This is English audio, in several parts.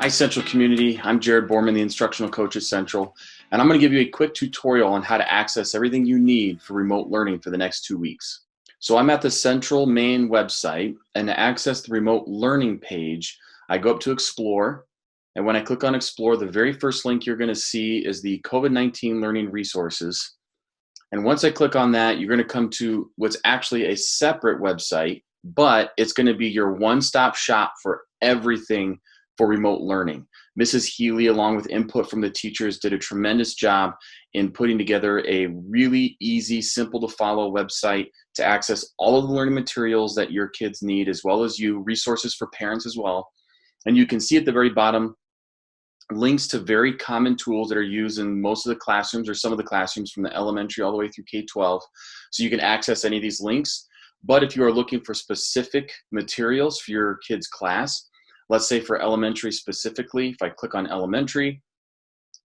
Hi, Central Community. I'm Jared Borman, the Instructional Coach at Central, and I'm going to give you a quick tutorial on how to access everything you need for remote learning for the next 2 weeks. So I'm at the Central main website, and to access the remote learning page, I go up to Explore, and when I click on Explore, the very first link you're going to see is the COVID-19 Learning Resources. And once I click on that, you're going to come to what's actually a separate website, but it's going to be your one-stop shop for everything for remote learning. Mrs. Healy, along with input from the teachers, did a tremendous job in putting together a really easy, simple to follow website to access all of the learning materials that your kids need, as well as resources for parents as well. And you can see at the very bottom links to very common tools that are used in most of the classrooms or some of the classrooms from the elementary all the way through K-12. So you can access any of these links. But if you are looking for specific materials for your kids' class, let's say for elementary specifically, if I click on elementary,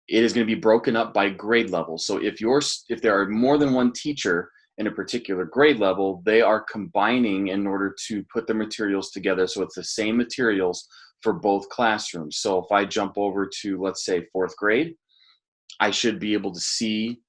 it is going to be broken up by grade level. So if there are more than one teacher in a particular grade level, they are combining in order to put the materials together so it's the same materials for both classrooms. So if I jump over to, let's say, 4th grade, I should be able to see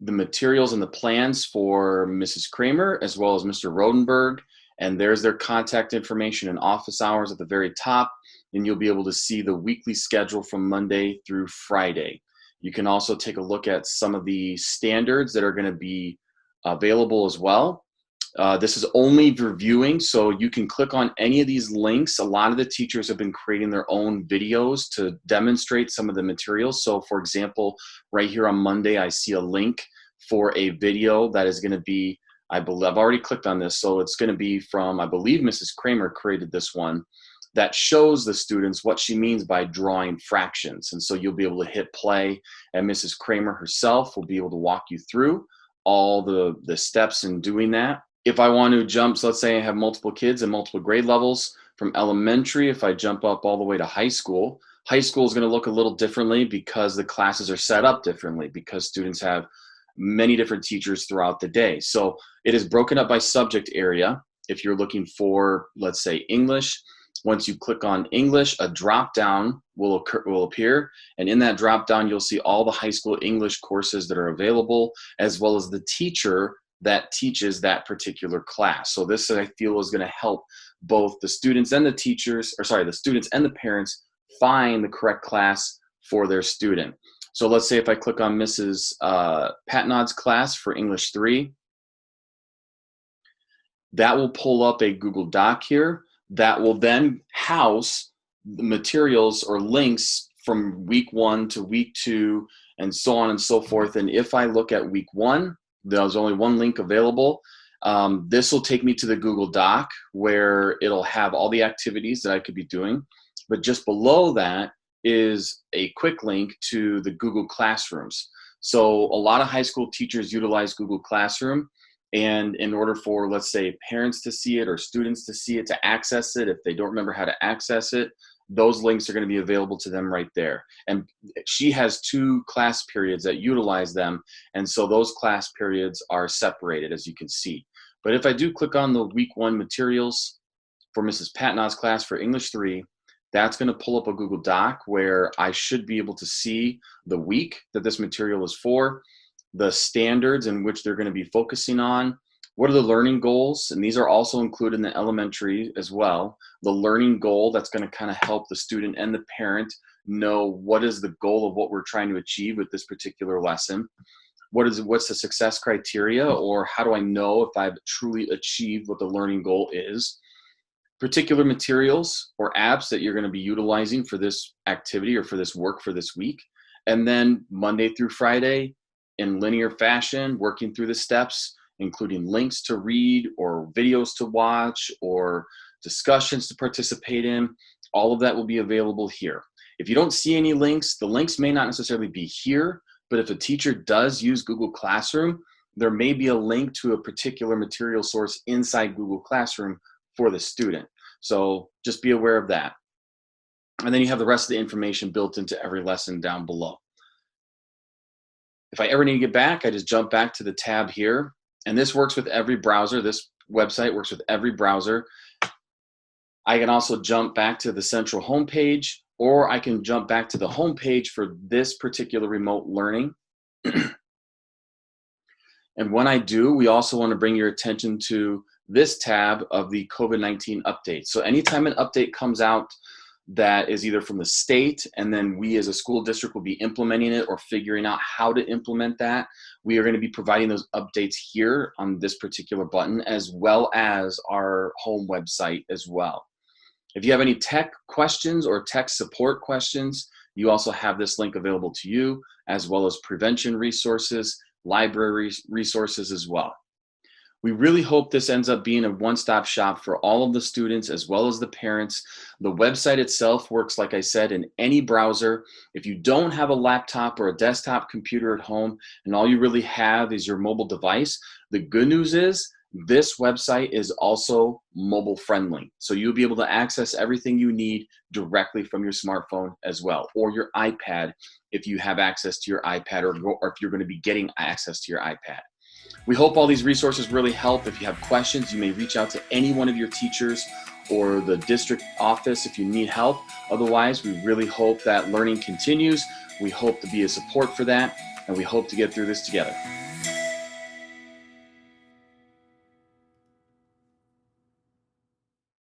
the materials and the plans for Mrs. Kramer as well as Mr. Rodenberg. And there's their contact information and office hours at the very top. And you'll be able to see the weekly schedule from Monday through Friday. You can also take a look at some of the standards that are going to be available as well. This is only reviewing, so you can click on any of these links. A lot of the teachers have been creating their own videos to demonstrate some of the materials. So for example, right here on Monday, I see a link for a video that is going to be, I've already clicked on this, so it's going to be from, I believe Mrs. Kramer created this one that shows the students what she means by drawing fractions. And so you'll be able to hit play, and Mrs. Kramer herself will be able to walk you through all the steps in doing that. If I want to jump, so let's say I have multiple kids in multiple grade levels from elementary, if I jump up all the way to high school is going to look a little differently because the classes are set up differently because students have many different teachers throughout the day. So it is broken up by subject area. If you're looking for, let's say, English, once you click on English, a drop down will appear. And in that drop down, you'll see all the high school English courses that are available, as well as the teacher that teaches that particular class. So this, I feel, is going to help both the students and the teachers, the students and the parents find the correct class for their student. So let's say if I click on Mrs. Patnod's class for English 3, that will pull up a Google Doc here that will then house the materials or links from week 1 to week 2 and so on and so forth. And if I look at week 1, there's only one link available. This will take me to the Google Doc where it'll have all the activities that I could be doing. But just below that is a quick link to the Google Classrooms. So a lot of high school teachers utilize Google Classroom. And in order for, let's say, parents to see it or students to see it, to access it, if they don't remember how to access it, those links are going to be available to them right there. And she has 2 class periods that utilize them. And so those class periods are separated, as you can see. But if I do click on the week 1 materials for Mrs. Patnod's class for English 3, that's going to pull up a Google Doc where I should be able to see the week that this material is for, the standards in which they're going to be focusing on, what are the learning goals, and these are also included in the elementary as well. The learning goal that's going to kind of help the student and the parent know what is the goal of what we're trying to achieve with this particular lesson. What's the success criteria, or how do I know if I've truly achieved what the learning goal is? Particular materials or apps that you're going to be utilizing for this activity or for this work for this week. And then Monday through Friday, in linear fashion, working through the steps, including links to read or videos to watch or discussions to participate in. All of that will be available here. If you don't see any links, the links may not necessarily be here, but if a teacher does use Google Classroom, there may be a link to a particular material source inside Google Classroom for the student. So just be aware of that. And then you have the rest of the information built into every lesson down below. If I ever need to get back, I just jump back to the tab here. And this works with every browser. This website works with every browser. I can also jump back to the central homepage, or I can jump back to the homepage for this particular remote learning. And when I do, we also want to bring your attention to this tab of the COVID-19 update. So anytime an update comes out that is either from the state, and then we as a school district will be implementing it or figuring out how to implement that, we are going to be providing those updates here on this particular button, as well as our home website as well. If you have any tech questions or tech support questions, you also have this link available to you, as well as prevention resources, library resources as well. We really hope this ends up being a one-stop shop for all of the students as well as the parents. The website itself works, like I said, in any browser. If you don't have a laptop or a desktop computer at home and all you really have is your mobile device, the good news is this website is also mobile friendly. So you'll be able to access everything you need directly from your smartphone as well, or your iPad if you have access to your iPad, or if you're going to be getting access to your iPad. We hope all these resources really help. If you have questions, you may reach out to any one of your teachers or the district office if you need help. Otherwise, we really hope that learning continues. We hope to be a support for that, and we hope to get through this together.